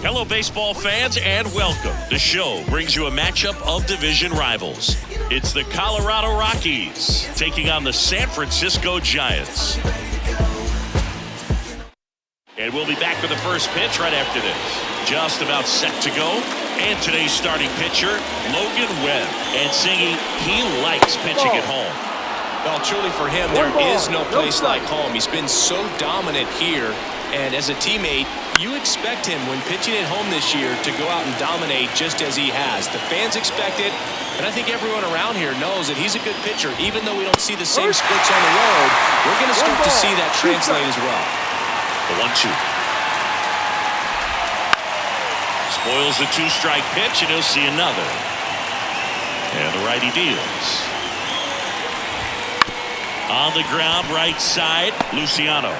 Hello, baseball fans, and welcome. The show brings you a matchup of division rivals. It's the Colorado Rockies taking on the San Francisco Giants. And we'll be back with the first pitch right after this. Just about set to go. And today's starting pitcher, Logan Webb. And Singy, he likes pitching at home. Well, truly for him, there is no place like home. He's been so dominant here. And as a teammate, you expect him when pitching at home this year to go out and dominate just as he has. The fans expect it, and I think everyone around here knows that he's a good pitcher. Even though we don't see the same splits on the road, we're going to start to see that translate as well. The 1-2. Spoils the two-strike pitch, and he'll see another. And the righty deals. On the ground, right side, Luciano.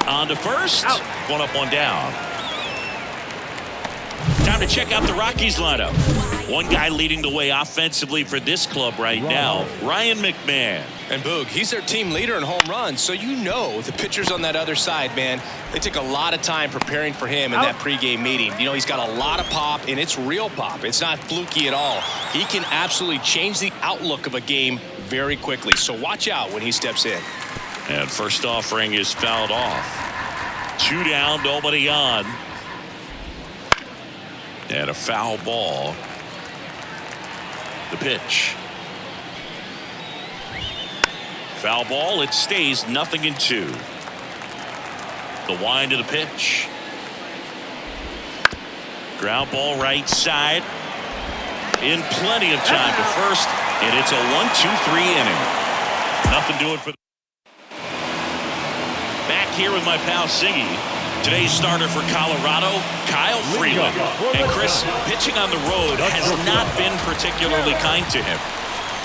On to first. Out. One up, one down. Time to check out the Rockies lineup. One guy leading the way offensively for this club right now, Ryan McMahon. And Boog, he's their team leader in home runs, so you know the pitchers on that other side, man, they took a lot of time preparing for him in that pregame meeting. You know, he's got a lot of pop, and it's real pop. It's not fluky at all. He can absolutely change the outlook of a game very quickly, so watch out when he steps in. And first offering is fouled off. 2 down, nobody on. And a foul ball. The pitch. Foul ball, it stays 0-2. The wind of the pitch. Ground ball right side. In plenty of time to first, and it's a 1-2-3 inning. Nothing doing for. Back here with my pal Singy. Today's starter for Colorado, Kyle Freeland. And Chris, pitching on the road has not been particularly kind to him.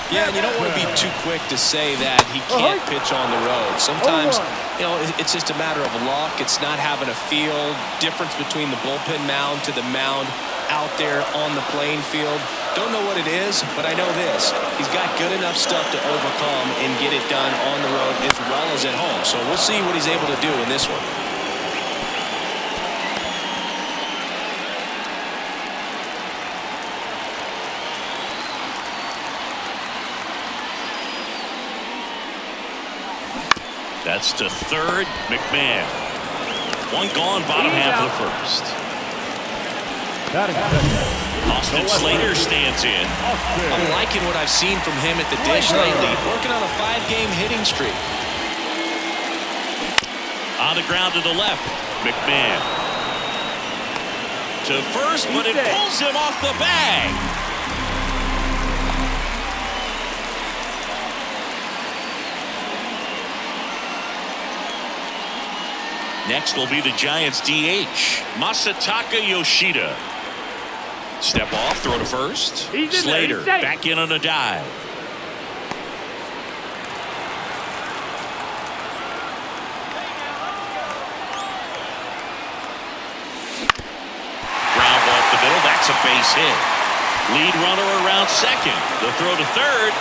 Yeah, and you don't want to be too quick to say that he can't pitch on the road. Sometimes, you know, it's just a matter of luck. It's not having a feel. Difference between the bullpen mound to the mound out there on the playing field. Don't know what it is, but I know this. He's got good enough stuff to overcome and get it done on the road as well as at home. So we'll see what he's able to do in this one. That's to third, McMahon. One gone, bottom half of the first. Austin Slater stands in. I'm liking what I've seen from him at the dish lately. Working on a 5-game hitting streak. On the ground to the left, McMahon. To first, but it pulls him off the bag. Next will be the Giants' DH, Masataka Yoshida. Step off, throw to first. Slater back in on a dive. Ground ball up the middle, that's a base hit. Lead runner around second. The throw to third.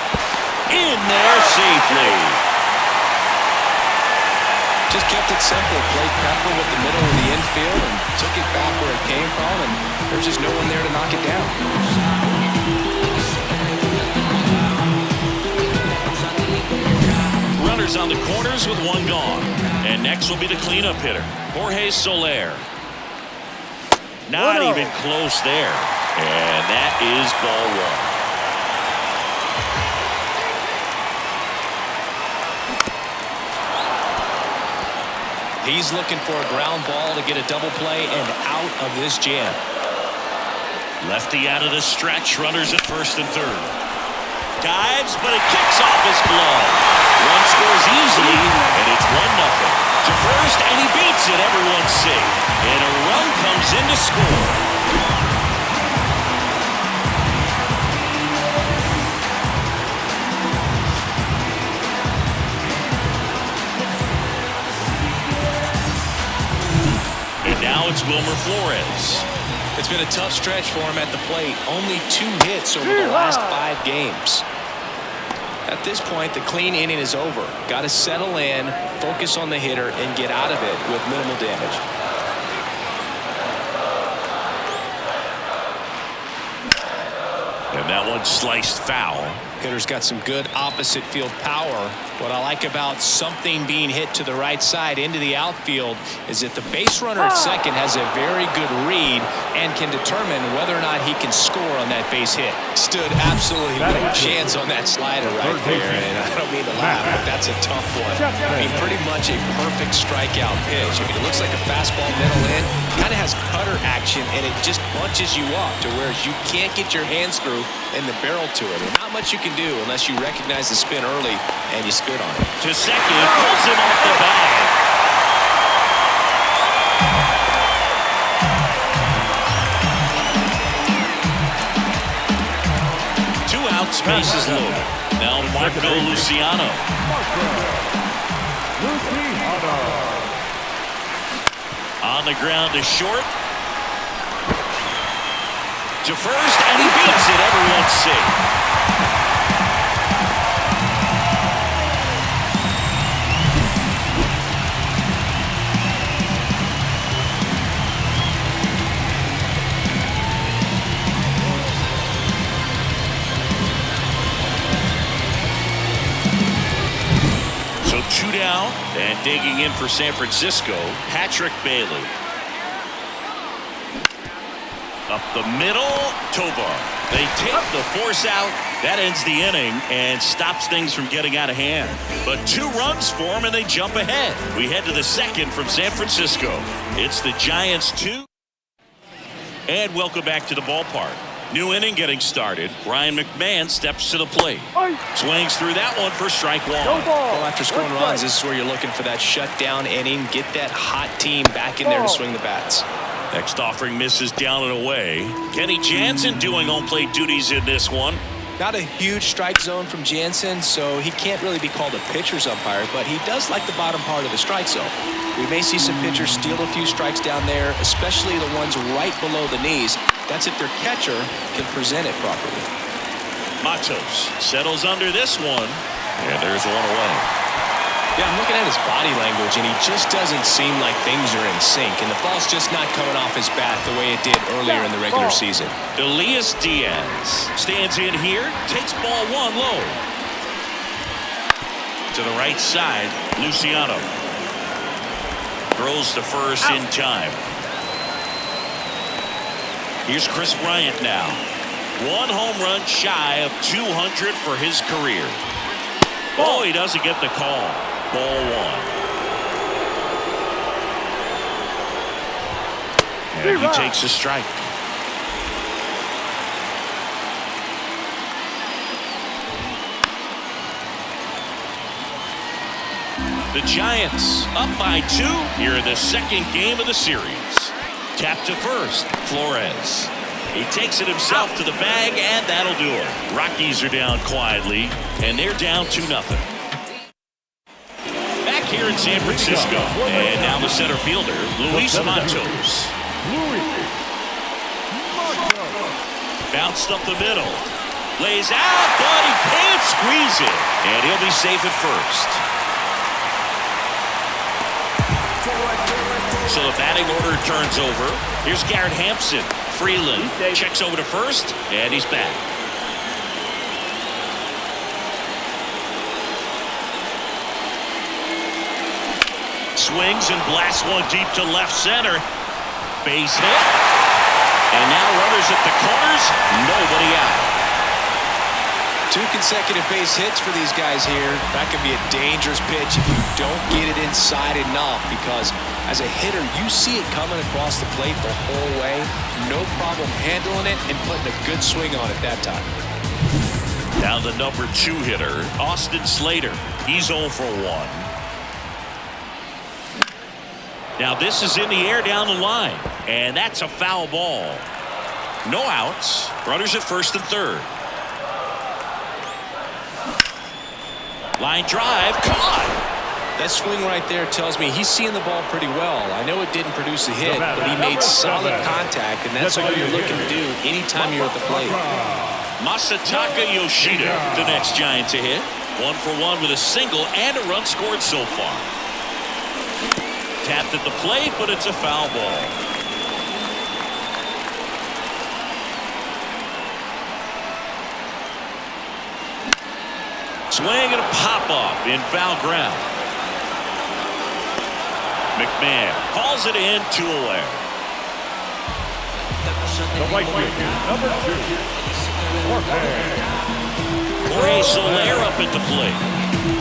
In there safely. Just kept it simple, played pepper with the middle of the infield and took it back where it came from, and there's just no one there to knock it down. Runners on the corners with one gone. And next will be the cleanup hitter, Jorge Soler. Not even close there. And that is ball one. He's looking for a ground ball to get a double play and out of this jam. Lefty out of the stretch. Runners at first and third. Dives, but it kicks off his glove. One scores easily, and it's 1-0. To first, and he beats it. Everyone's safe. And a run comes in to score. Now it's Wilmer Flores. It's been a tough stretch for him at the plate. Only 2 hits over the last 5 games. At this point, the clean inning is over. Got to settle in, focus on the hitter, and get out of it with minimal damage. And that one sliced foul. Hitter's got some good opposite field power. What I like about something being hit to the right side into the outfield is that the base runner at second has a very good read and can determine whether or not he can score on that base hit. Stood absolutely no chance on that slider right there, and I don't mean to laugh, but that's a tough one. I mean, pretty much a perfect strikeout pitch. I mean, it looks like a fastball middle in, kind of has cutter action, and it just bunches you up to where you can't get your hands through and the barrel to it. And not much you can do unless you recognize the spin early and you spit on it. To second, pulls him off the bag. Two outs, bases loaded. Now Marco Luciano. On the ground to short. To first, and he beats it. Everyone's safe. So 2 down, and digging in for San Francisco, Patrick Bailey. Up the middle, Tovar. They take the force out. That ends the inning and stops things from getting out of hand. But 2 runs for them, and they jump ahead. We head to the second from San Francisco. It's the Giants 2. And welcome back to the ballpark. New inning getting started. Ryan McMahon steps to the plate. Swings through that one for strike 1. Well, after scoring runs, this is where you're looking for that shutdown inning. Get that hot team back in there to swing the bats. Next offering misses down and away. Kenny Jansen doing home plate duties in this one. Not a huge strike zone from Jansen, so he can't really be called a pitcher's umpire, but he does like the bottom part of the strike zone. We may see some pitchers steal a few strikes down there, especially the ones right below the knees. That's if their catcher can present it properly. Matos settles under this one, and there's one away. Yeah, I'm looking at his body language, and he just doesn't seem like things are in sync, and the ball's just not coming off his bat the way it did earlier in the regular season. Elias Diaz stands in here, takes ball 1 low. To the right side, Luciano. Throws to first in time. Here's Chris Bryant now. 1 home run shy of 200 for his career. Oh, he doesn't get the call. Ball 1. And he takes a strike. The Giants up by 2 here in the second game of the series. Tap to first, Flores. He takes it himself to the bag, and that'll do it. Rockies are down quietly, and they're down 2-0. Back here in San Francisco, and now the center fielder, Luis Matos. Bounced up the middle. Lays out, but he can't squeeze it. And he'll be safe at first. So the batting order turns over. Here's Garrett Hampson. Freeland checks over to first, and he's back. Swings and blasts one deep to left center. Base hit. And now runners at the corners. Nobody out. 2 consecutive base hits for these guys here. That could be a dangerous pitch if you don't get it inside enough, because as a hitter, you see it coming across the plate the whole way. No problem handling it and putting a good swing on it that time. Now the number 2 hitter, Austin Slater. He's 0 for 1. Now this is in the air down the line, and that's a foul ball. No outs. Runners at first and third. Line drive, caught. That swing right there tells me he's seeing the ball pretty well. I know it didn't produce a hit, but he made solid contact, and that's all you're looking to do anytime you're at the plate. Masataka Yoshida, the next Giant to hit. 1 for 1 with a single and a run scored so far. Tapped at the plate, but it's a foul ball. Swing and a pop-up in foul ground. McMahon hauls it in, 2 away. The white pitcher, number 2, Jorge Soler up at the plate.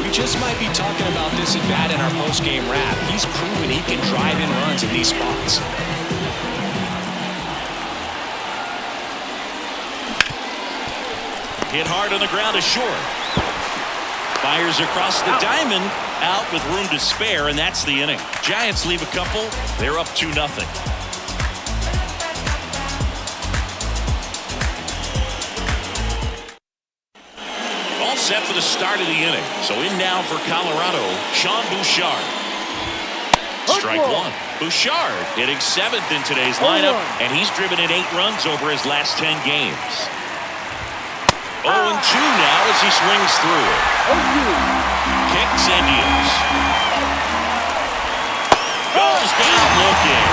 We just might be talking about this at bat in our post-game wrap. He's proven he can drive in runs in these spots. Hit hard on the ground to short. Fires across the diamond, out with room to spare, and that's the inning. Giants leave a couple. They're up 2-0. All set for the start of the inning. So in now for Colorado, Sean Bouchard. Strike 1. Bouchard hitting 7th in today's lineup, and he's driven in 8 runs over his last 10 games. 0-2 now as he swings through. Kicks and deals. Goes down looking.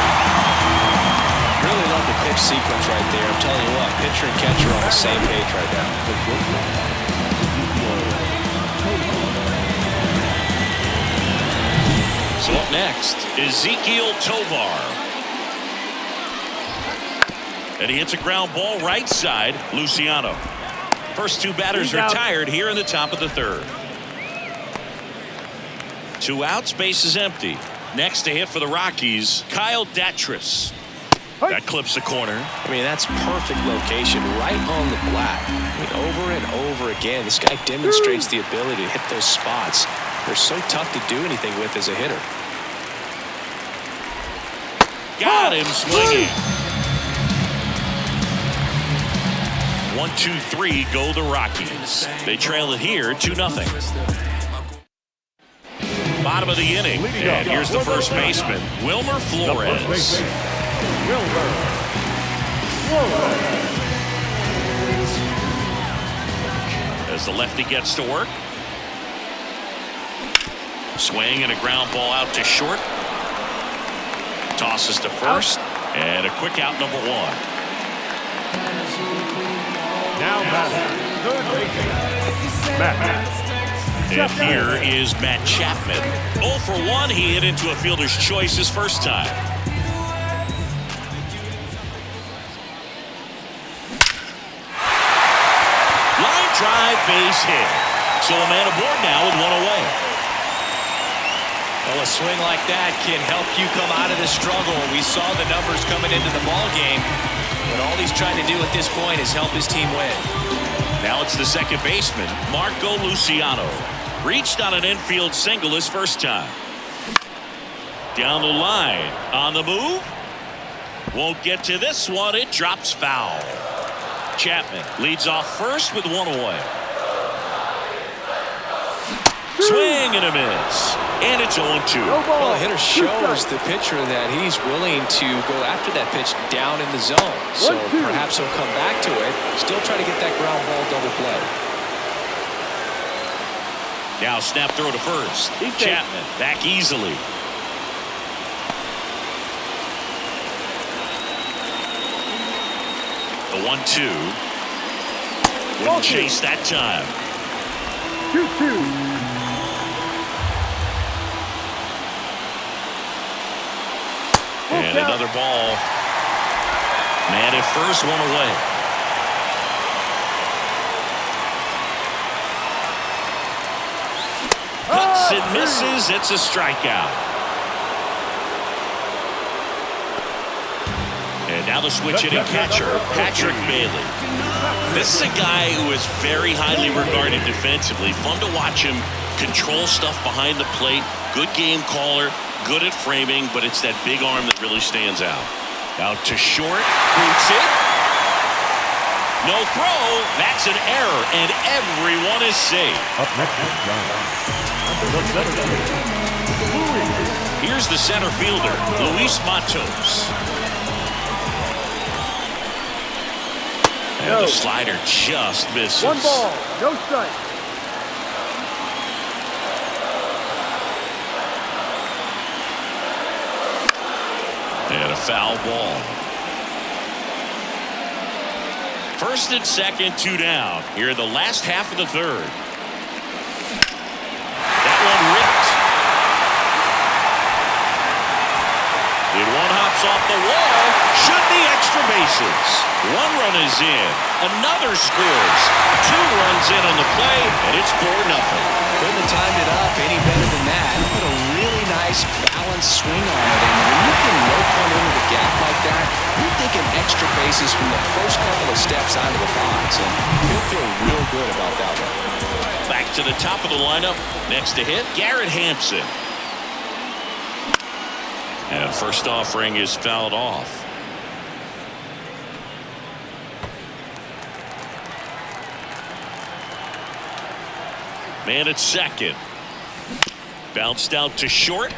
Really love the pitch sequence right there. I'm telling you what, pitcher and catcher are on the same page right now. So up next, Ezequiel Tovar. And he hits a ground ball right side, Luciano. First 2 batters retired here in the top of the 3rd. 2 outs, base is empty. Next to hit for the Rockies, Kyle Datris. That clips the corner. I mean, that's perfect location, right on the black. I mean, over and over again, this guy demonstrates the ability to hit those spots. They're so tough to do anything with as a hitter. Got him swinging. 1-2-3 go the Rockies. They trail it here 2-0. Bottom of the inning, and here's the first baseman, Wilmer Flores. As the lefty gets to work. Swing and a ground ball out to short. Tosses to first, and a quick out, number 1. Now third baseman, And here is Matt Chapman. 0 for 1, he hit into a fielder's choice his first time. Line drive, base hit. So a man aboard now with 1 away. Well, a swing like that can help you come out of the struggle. We saw the numbers coming into the ball game, but all he's trying to do at this point is help his team win. Now it's the second baseman, Marco Luciano. Reached on an infield single his first time. Down the line, on the move. Won't get to this one, it drops foul. Chapman leads off first with 1 away. Swing and a miss. And it's 0-2. Well, the hitter shows the pitcher that he's willing to go after that pitch down in the zone. So perhaps he'll come back to it. Still trying to get that ground ball double play. Now snap throw to first. Chapman back easily. The 1-2. Wouldn't chase that time. 2-2. And another ball. Man at first, 1 away. Cuts and misses. It's a strikeout. And now the switch hitting catcher, Patrick Bailey. This is a guy who is very highly regarded defensively. Fun to watch him control stuff behind the plate. Good game caller. Good at framing, but it's that big arm that really stands out. Out to short. Boots it. No throw. That's an error, and everyone is safe. Up next, Here's the center fielder, Luis Matos. And the slider just misses. 1 ball, no strike. And a foul ball. First and second, 2 down. Here in the last half of the 3rd. Steps off the wall. Should be extra bases. One run is in. Another scores. 2 runs in on the play, and it's 4-0. Couldn't have timed it up any better than that. He put a really nice balanced swing on it, and when you can rope one into the gap like that, you're thinking extra bases from the first couple of steps out of the box, and he'll feel real good about that one. Back to the top of the lineup. Next to hit, Garrett Hampson. And first offering is fouled off. Man at second. Bounced out to short.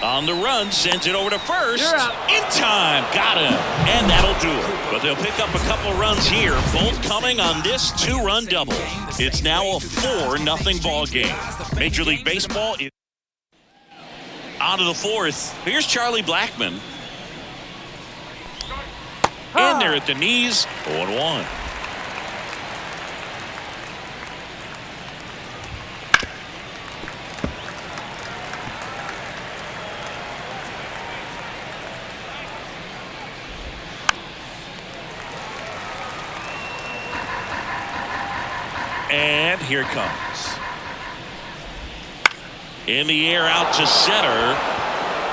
On the run, sends it over to first. In time, got him. And that'll do it. But they'll pick up a couple runs here, both coming on this 2-run double. It's now a 4-0 ball game. Major League Baseball is on to the 4th. Here's Charlie Blackmon. In there at the knees, 0-1. And here it comes. In the air out to center.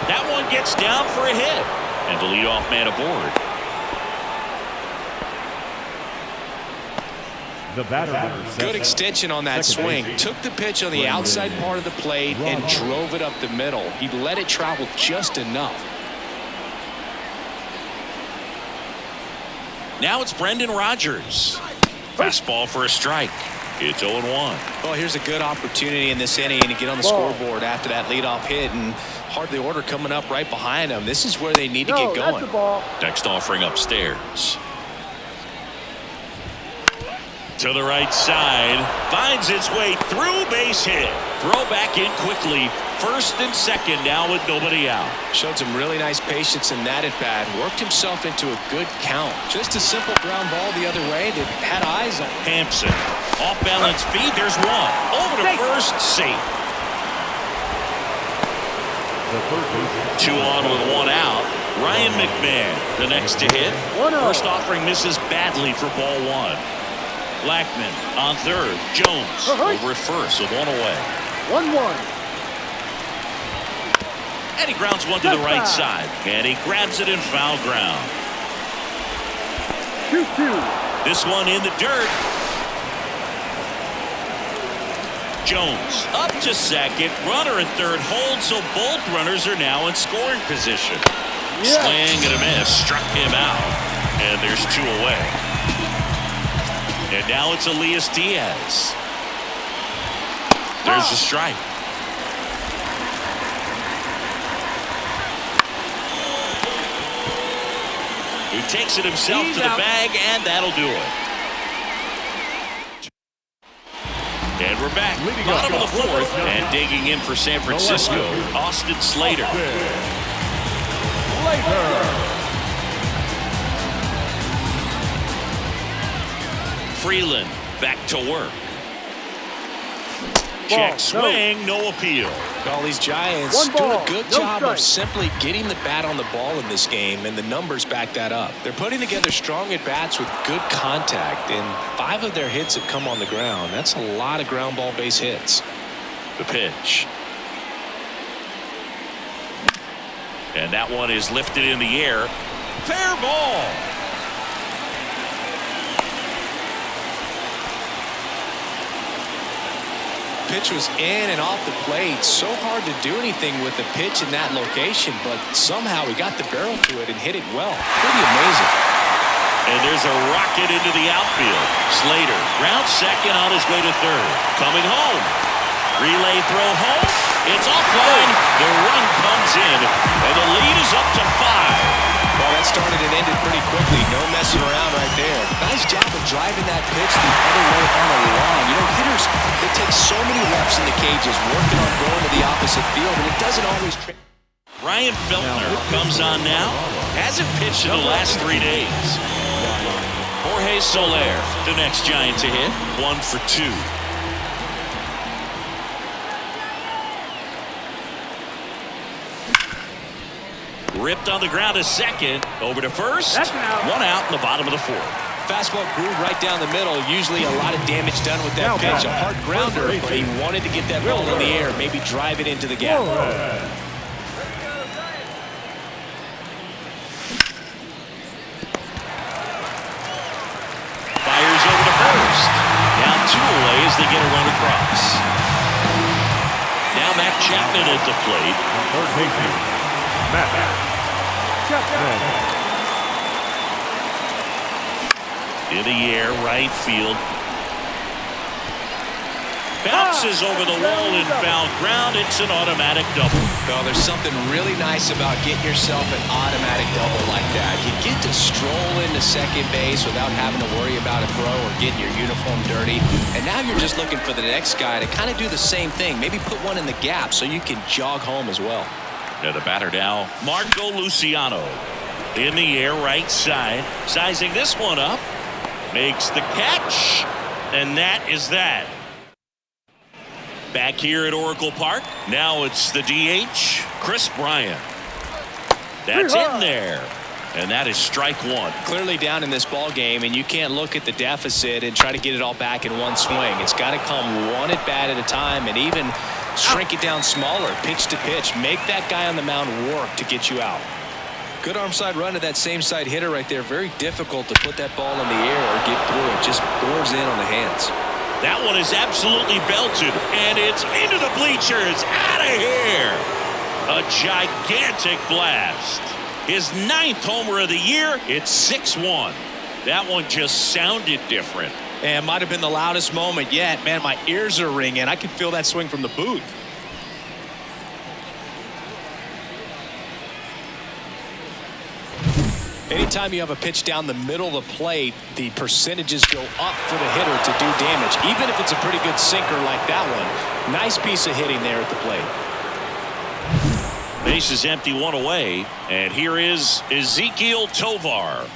That one gets down for a hit. And the leadoff man aboard. The batter. Good extension on that swing. Took the pitch on the outside part of the plate and drove it up the middle. He let it travel just enough. Now it's Brendan Rodgers. Fastball for a strike. It's 0-1. Well, here's a good opportunity in this inning to get on the scoreboard after that leadoff hit, and hardly order coming up right behind them. This is where they need to get going. Next offering upstairs. To the right side. Finds its way through, base hit. Throw back in quickly. First and second now with nobody out. Showed some really nice patience in that at bat. Worked himself into a good count. Just a simple ground ball the other way that had eyes on Hampson. Off balance feed. There's one. Over to first. Safe. 2 on with 1 out. Ryan McMahon, the next to hit. First offering misses badly for ball 1. Blackmon on third. Jones over at first with 1 away. 1-1. And he grounds one to the right side. And he grabs it in foul ground. 2-2. This one in the dirt. Jones up to second. Runner at third holds, so both runners are now in scoring position. Swing and a miss. Struck him out. And there's 2 away. And now it's Elias Diaz. There's a strike. He takes it himself to the bag, and that'll do it. And we're back. Bottom of the 4th. And digging in for San Francisco, Austin Slater. Freeland back to work. Check swing, no appeal. All these Giants doing a good job of simply getting the bat on the ball in this game, and the numbers back that up. They're putting together strong at-bats with good contact, and 5 of their hits have come on the ground. That's a lot of ground ball base hits. The pitch. And that one is lifted in the air. Fair ball. Pitch was in and off the plate. So hard to do anything with the pitch in that location, but somehow he got the barrel to it and hit it well. Pretty amazing. And there's a rocket into the outfield. Slater grounds second on his way to third. Coming home. Relay throw home. It's offline. The run comes in, and the lead is up to 5. Well, that started and ended pretty quickly. No messing around right there. Nice job of driving that pitch the other way on the line. You know, hitters, they take so many reps in the cages working on going to the opposite field, and it doesn't always... Ryan Feltner comes on now. Hasn't pitched in the last 3 days. Jorge Soler, the next Giant to hit. 1 for 2. Ripped on the ground to second. Over to first. That's an out. One out in the bottom of the fourth. Fastball grew right down the middle. Usually a lot of damage done with that pitch. A hard grounder, but he wanted to get that ball in the air, maybe drive it into the gap. Fires over to first. Down 2 away as they get a run across. Now Matt Chapman at the plate. Third baseman, Matt Chapman. In the air, right field. Bounces over the wall and foul ground. It's an automatic double. Well, there's something really nice about getting yourself an automatic double like that. You get to stroll into second base without having to worry about a throw or getting your uniform dirty. And now you're just looking for the next guy to kind of do the same thing. Maybe put one in the gap so you can jog home as well. Now the batter now, Marco Luciano. In the air, right side. Sizing this one up. Makes the catch. And that is that. Back here at Oracle Park. Now it's the DH, Chris Bryant. That's in there. And that is strike one. Clearly down in this ball game, and you can't look at the deficit and try to get it all back in one swing. It's got to come one at bat at a time, and even shrink it down smaller, pitch to pitch. Make that guy on the mound work to get you out. Good arm side run to that same side hitter right there. Very difficult to put that ball in the air or get through it. Just bores in on the hands. That one is absolutely belted, and it's into the bleachers. Out of here. A gigantic blast. His 9th homer of the year. It's 6-1. That one just sounded different. And might have been the loudest moment yet. Man, my ears are ringing. I can feel that swing from the booth. Anytime you have a pitch down the middle of the plate, the percentages go up for the hitter to do damage, even if it's a pretty good sinker like that one. Nice piece of hitting there at the plate. Base is empty, 1 away, and here is Ezequiel Tovar.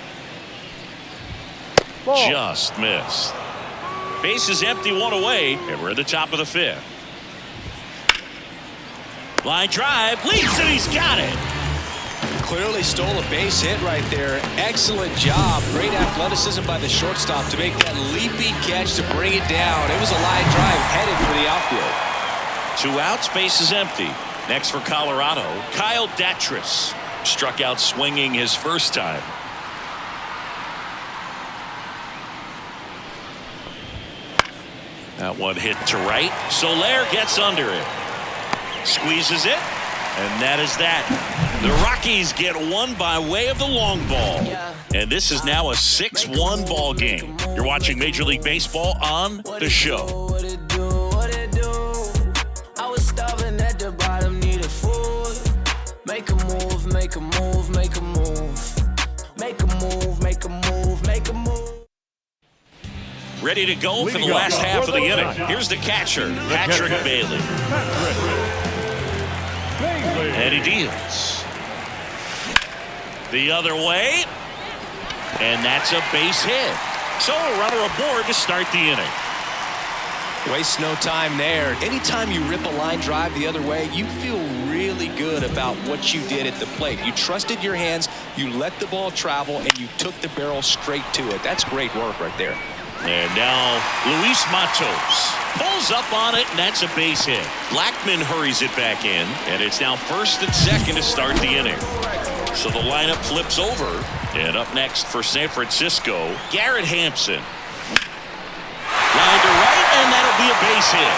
Ball. Just missed. Base is empty, 1 away, and we're at the top of the 5th. Line drive, leaps it, he's got it. Clearly stole a base hit right there. Excellent job. Great athleticism by the shortstop to make that leaping catch to bring it down. It was a line drive headed for the outfield. 2 outs, base is empty. Next for Colorado, Kyle Datris. Struck out swinging his first time. That one hit to right. Soler gets under it. Squeezes it. And that is that. The Rockies get one by way of the long ball. And this is now a 6-1 ball game. You're watching Major League Baseball on The Show. I was starving at the bottom, needed food. Make a move, make a move, make a move. Make a move, make a move, make a move. Ready to go for the last half of the inning. Here's the catcher, Patrick Bailey. And he deals. The other way. And that's a base hit. So a runner aboard to start the inning. Waste no time there. Anytime you rip a line drive the other way, you feel really good about what you did at the plate. You trusted your hands, you let the ball travel, and you took the barrel straight to it. That's great work right there. And now Luis Matos pulls up on it, and that's a base hit. Blackman hurries it back in, and it's now first and second to start the inning. So the lineup flips over, and up next for San Francisco, Garrett Hampson. Line to right, and that'll be a base hit.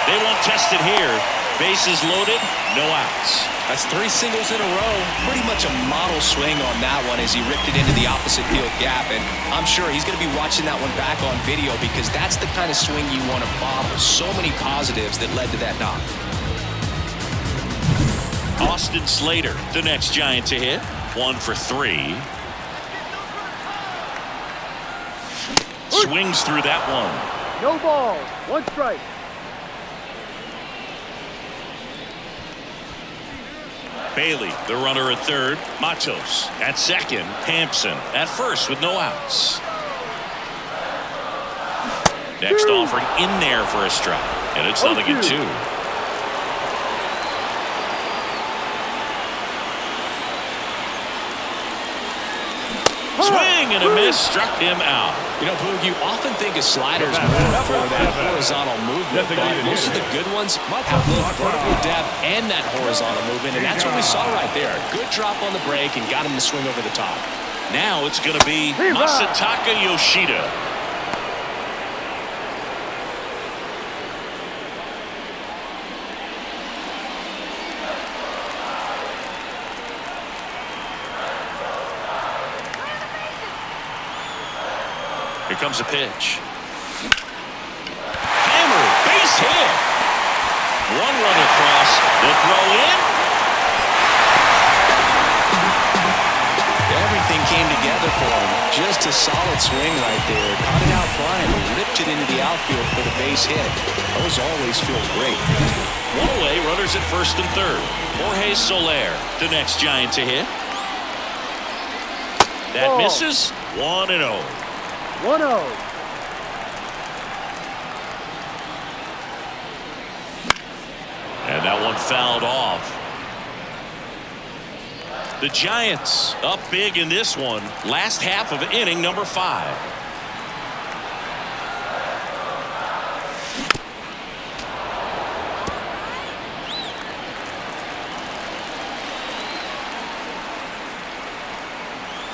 They won't test it here. Bases loaded, no outs. That's 3 singles in a row. Pretty much a model swing on that one as he ripped it into the opposite field gap. And I'm sure he's going to be watching that one back on video because that's the kind of swing you want to bottle. So many positives that led to that knock. Austin Slater, the next Giant to hit. 1 for 3. Swings through that one. No ball. 1 strike. Bailey, the runner at third. Matos at second. Hampson at first with no outs. Next offering in there for a strike. And it's 0-2. Swing and a miss, struck him out. You know, Boog, you often think a slider is more for that horizontal movement, but most of the good ones have both vertical depth and that horizontal movement, and that's what we saw right there. Good drop on the break and got him to swing over the top. Now it's going to be Masataka Yoshida. Here comes a pitch. Hammer, base hit. One run across. The throw in. Everything came together for him. Just a solid swing right there. Caught it out flying, ripped it into the outfield for the base hit. Those always feel great. One away, runners at first and third. Jorge Soler, the next Giant to hit. That misses. 1-0. 1-0. And that one fouled off. The Giants up big in this one. Last half of inning number 5.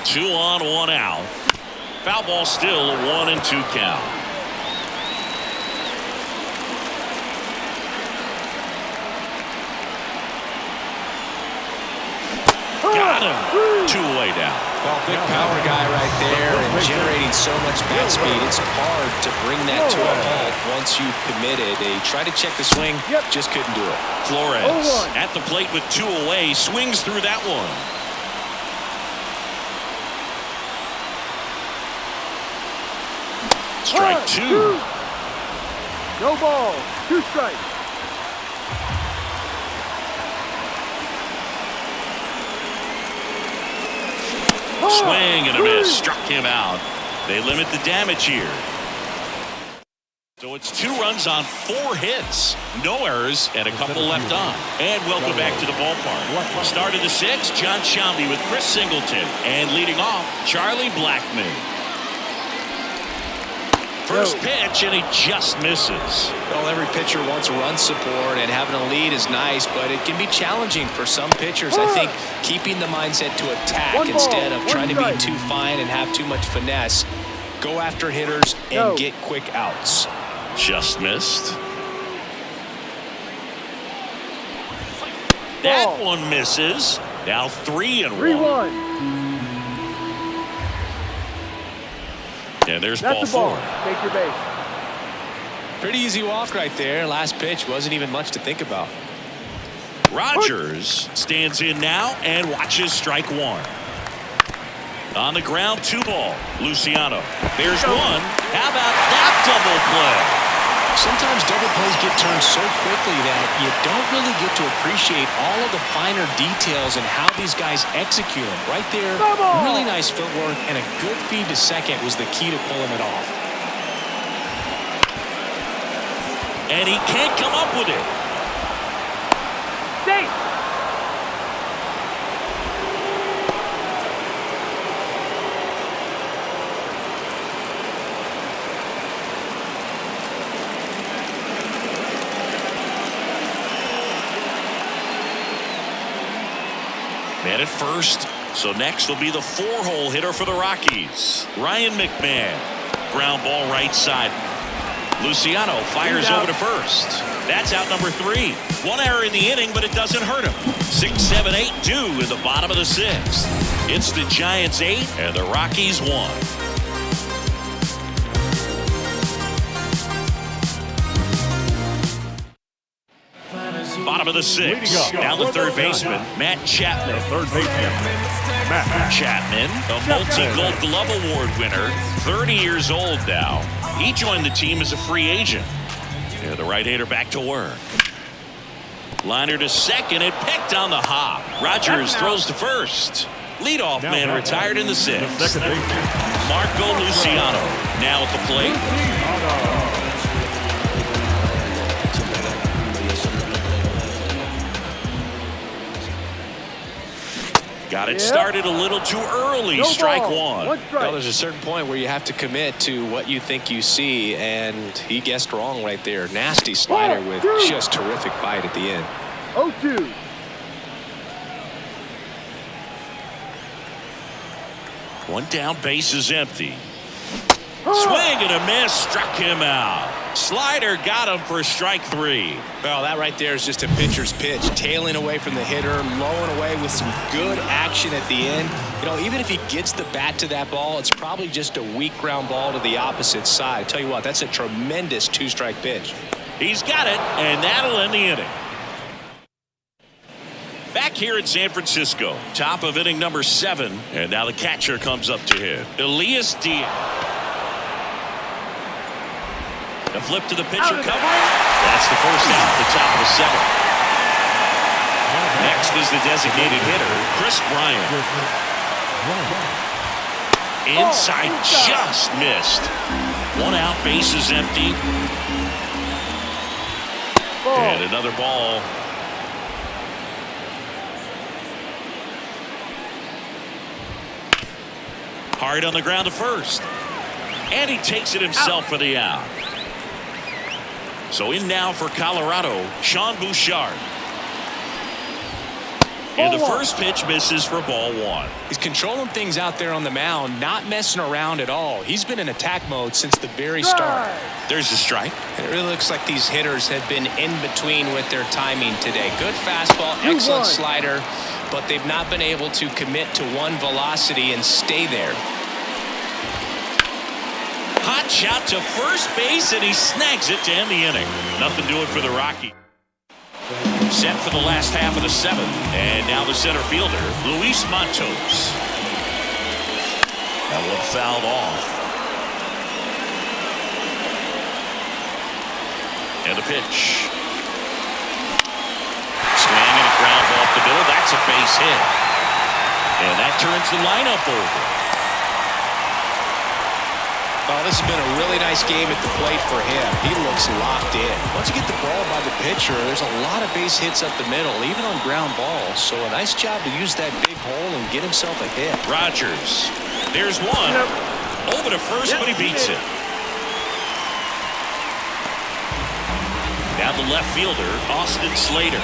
Two on, one out. Foul ball still, a 1-2 count. Got him. 2 away down. Well, big power guy right there and generating so much bat speed. It's hard to bring that to a halt once you've committed. They tried to check the swing, just couldn't do it. Flores at the plate with 2 away, swings through that one. Strike 2. No ball. 2 strikes. Swing and a miss. Struck him out. They limit the damage here. So it's 2 runs on 4 hits. No errors and a couple left on. And welcome back to the ballpark. Start of the 6th, John Shambi with Chris Singleton. And leading off, Charlie Blackmon. First pitch, and he just misses. Well, every pitcher wants run support, and having a lead is nice, but it can be challenging for some pitchers. I think keeping the mindset to attack instead of trying to be too fine and have too much finesse. Go after hitters and get quick outs. Just missed. That one misses. Now 3-1. 3-1. And there's That's ball 4. Take your base. Pretty easy walk right there. Last pitch wasn't even much to think about. Rogers stands in now and watches strike 1. On the ground, 2 ball. Luciano. There's 1. How about that double play? Sometimes double plays get turned so quickly that you don't really get to appreciate all of the finer details and how these guys execute them. Right there, really nice footwork, and a good feed to second was the key to pulling it off. And he can't come up with it. Safe. Man at first. So next will be the 4-hole hitter for the Rockies, Ryan McMahon. Ground ball right side. Luciano fires over to first. That's out number 3. 1 error in the inning, but it doesn't hurt him. 6, 7, 8 due in the bottom of the 6th. It's the Giants 8 and the Rockies 1. Bottom of the 6th. Down the third baseman, Matt Chapman. Chapman, a multi-Gold Glove Award winner, 30 years old now. He joined the team as a free agent. Yeah, the right-hander back to work. Liner to second and picked on the hop. Rogers throws to first. Leadoff man retired in the 6th. Marco Luciano now at the plate. Got it started a little too early. No Strike ball. one. One strike. Well, there's a certain point where you have to commit to what you think you see, and he guessed wrong right there. Nasty slider with just terrific bite at the end. 0-2. One down, base is empty. Swing and a miss, struck him out. Slider got him for strike three. Well, that right there is just a pitcher's pitch, tailing away from the hitter, lowing away with some good action at the end. You know, even if he gets the bat to that ball, it's probably just a weak ground ball to the opposite side. I tell you what, that's a tremendous two-strike pitch. He's got it, and that'll end the inning. Back here in San Francisco, top of inning number 7, and now the catcher comes up to hit. Elias Diaz. The flip to the pitcher covering. That's the first out at the top of the 7th. Next is the designated hitter, Chris Bryant. Inside, just missed. One out, base is empty. And another ball. Hard on the ground to first. And he takes it himself for the out. So in now for Colorado, Sean Bouchard. And the first pitch misses for ball 1. He's controlling things out there on the mound, not messing around at all. He's been in attack mode since the very start. There's the strike. It really looks like these hitters have been in between with their timing today. Good fastball, excellent slider, but they've not been able to commit to one velocity and stay there. Hot shot to first base, and he snags it to end the inning. Nothing doing for the Rockies. Set for the last half of the 7th, and now the center fielder, Luis Matos. That one fouled off. And the pitch. Swing and a ground ball up the middle. That's a base hit. And that turns the lineup over. Well, this has been a really nice game at the plate for him. He looks locked in. Once you get the ball by the pitcher, there's a lot of base hits up the middle, even on ground balls. So a nice job to use that big hole and get himself a hit. Rogers. There's one. Over to first, but he beats it. Now the left fielder, Austin Slater.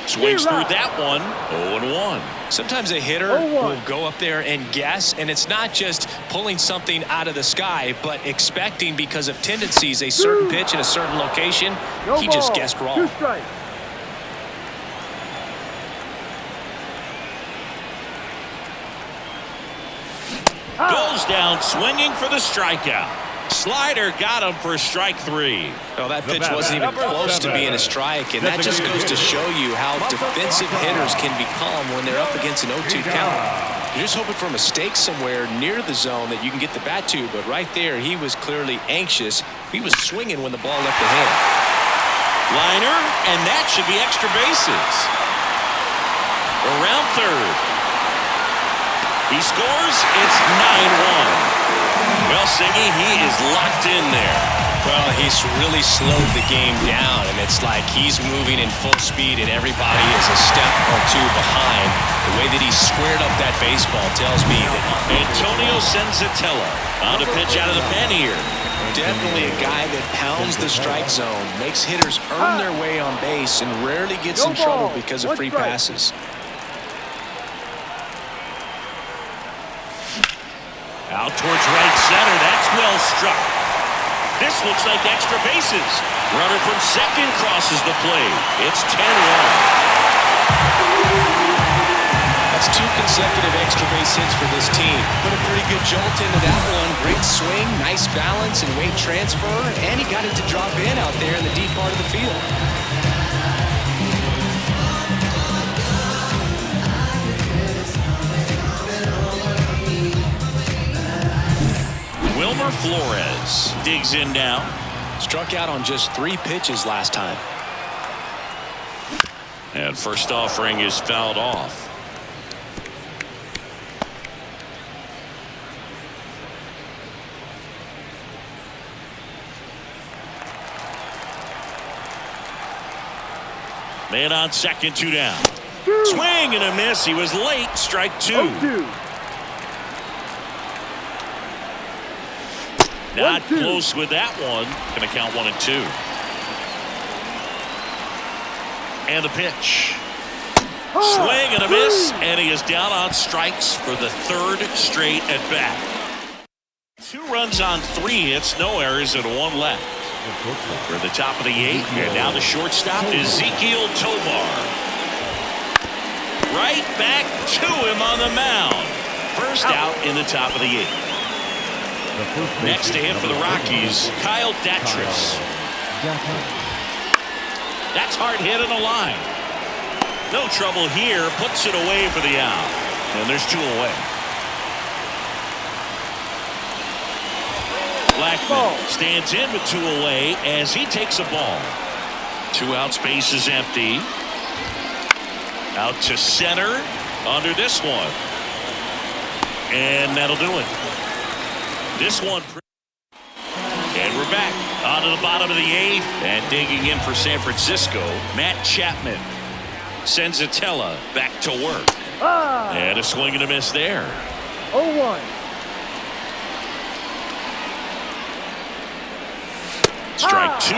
Swings through that one. 0-1. Sometimes a hitter will go up there and guess, and it's not just pulling something out of the sky, but expecting because of tendencies a certain pitch in a certain location. He just guessed wrong. 2 strikes. Goes down swinging for the strikeout. Slider got him for strike 3. Well, that pitch wasn't even close to being a strike, and that just goes to show you how defensive hitters can become when they're up against an 0-2 count. You're just hoping for a mistake somewhere near the zone that you can get the bat to, but right there, he was clearly anxious. He was swinging when the ball left the hand. Liner, and that should be extra bases. Around third. He scores. It's 9-1. Well, Siggy, he is locked in there. Well, he's really slowed the game down, and it's like he's moving in full speed, and everybody is a step or two behind. The way that he squared up that baseball tells me that Antonio Senzatella on the pitch out of the pen here. Definitely a guy that pounds the strike zone, makes hitters earn their way on base, and rarely gets in trouble because of free passes. Out towards right center. That's well struck. This looks like extra bases. Runner from second crosses the plate. It's 10-1. That's 2 consecutive extra base hits for this team. Put a pretty good jolt into that one. Great swing, nice balance and weight transfer, and he got it to drop in out there in the deep part of the field. Wilmer Flores digs in now. Struck out on just 3 pitches last time. And first offering is fouled off. Man on second, 2 down. Swing and a miss. He was late. Strike 2. 0-2. Not close with that one. Going to count 1 and 2. And the pitch. Swing and a miss. And he is down on strikes for the 3rd straight at bat. 2 runs on 3 hits, no errors, and 1 left. For the top of the 8th, and now the shortstop is Ezekiel Tovar. Right back to him on the mound. First out in the top of the 8th. Next to hit for the Rockies, Kyle Datris. That's hard hit in the line. No trouble here, puts it away for the out. And there's 2 away. Blackman stands in with 2 away as he takes a ball. 2 outs, base is empty. Out to center under this one. And that'll do it. This one. And we're back onto the bottom of the 8th. And digging in for San Francisco, Matt Chapman. Senzatella back to work. And a swing and a miss there. 0-1. Strike 2.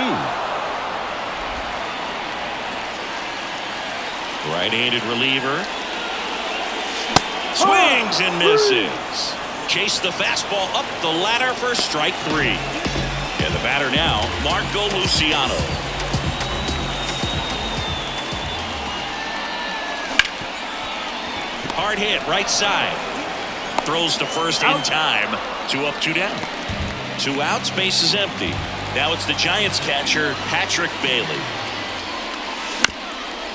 Right-handed reliever. Swings and misses. Chase the fastball up the ladder for strike 3. And the batter now, Marco Luciano. Hard hit, right side. Throws to first in time. 2 up, 2 down. 2 outs, base is empty. Now it's the Giants catcher, Patrick Bailey.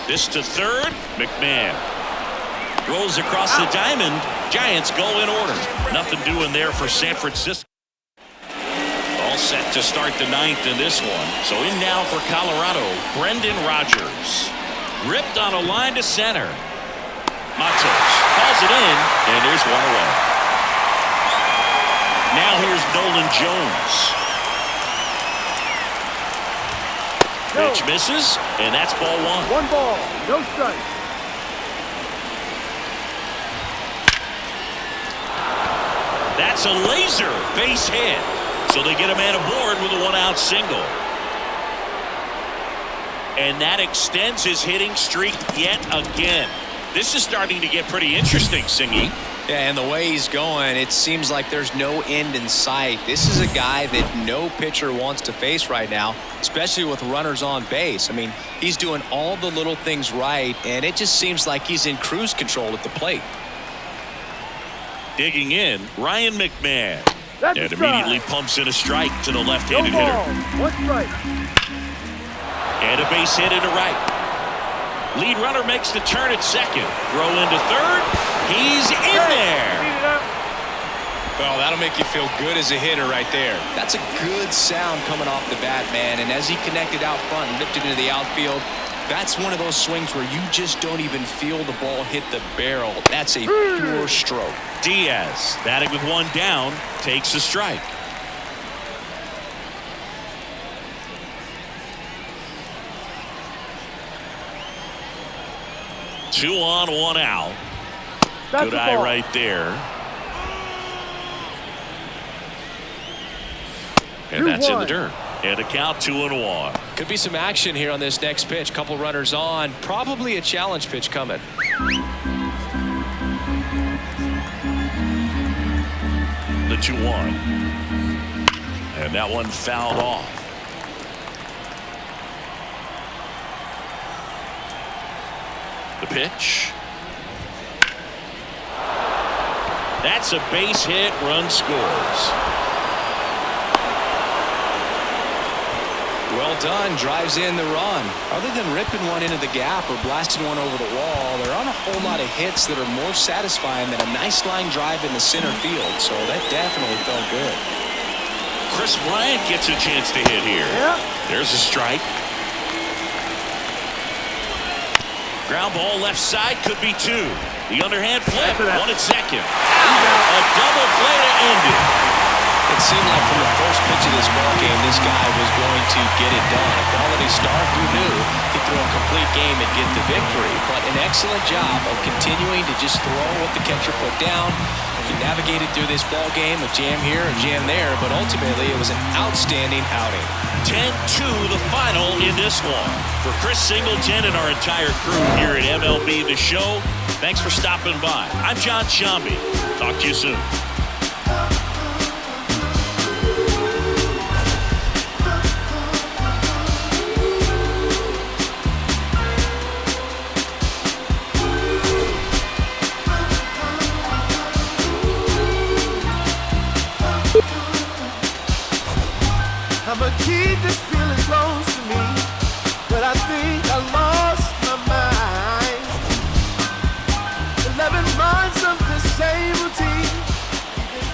This to third, McMahon. Rolls across the diamond. Giants go in order. Nothing doing there for San Francisco. All set to start the 9th in this one. So in now for Colorado, Brendan Rodgers. Ripped on a line to center. Matos calls it in, and there's 1 away. Now here's Nolan Jones. Pitch misses, and that's ball 1. 1 ball, no strike. That's a laser base hit. So they get a man aboard with a 1-out single. And that extends his hitting streak yet again. This is starting to get pretty interesting, Singy. Yeah, and the way he's going, it seems like there's no end in sight. This is a guy that no pitcher wants to face right now, especially with runners on base. I mean, he's doing all the little things right, and it just seems like he's in cruise control at the plate. Digging in, Ryan McMahon. That's and a strike. immediately pumps in a strike to the left-handed No ball, hitter. 1 strike. And a base hit into right. Lead runner makes the turn at second. Throw into third. He's in there. Well, that'll make you feel good as a hitter right there. That's a good sound coming off the bat, man. And as he connected out front and ripped it into the outfield, that's one of those swings where you just don't even feel the ball hit the barrel. That's a pure stroke. Diaz, batting with 1 down, takes a strike. Two on, 1 out. That's Good the eye ball. right there. And that's in the 2-1. dirt. And a count 2-1. Could be some action here on this next pitch. Couple runners on. Probably a challenge pitch coming. The 2-1. And that one fouled off. The pitch. That's a base hit. Run scores. Well done. Drives in the run. Other than ripping one into the gap or blasting one over the wall, there aren't a whole lot of hits that are more satisfying than a nice line drive in the center field. So that definitely felt good. Chris Bryant gets a chance to hit here. Yeah. There's a strike. Ground ball left side, could be 2. The underhand flip, 1 at second. A double play to end it. It seemed like from the first pitch of this ball game, this guy was going to get it done. A quality start, who knew? He threw a complete game and get the victory, but an excellent job of continuing to just throw what the catcher put down. He navigated through this ball game, a jam here, a jam there, but ultimately it was an outstanding outing. 10-2 the final in this one. For Chris Singleton and our entire crew here at MLB The Show, thanks for stopping by. I'm John Shambi. Talk to you soon.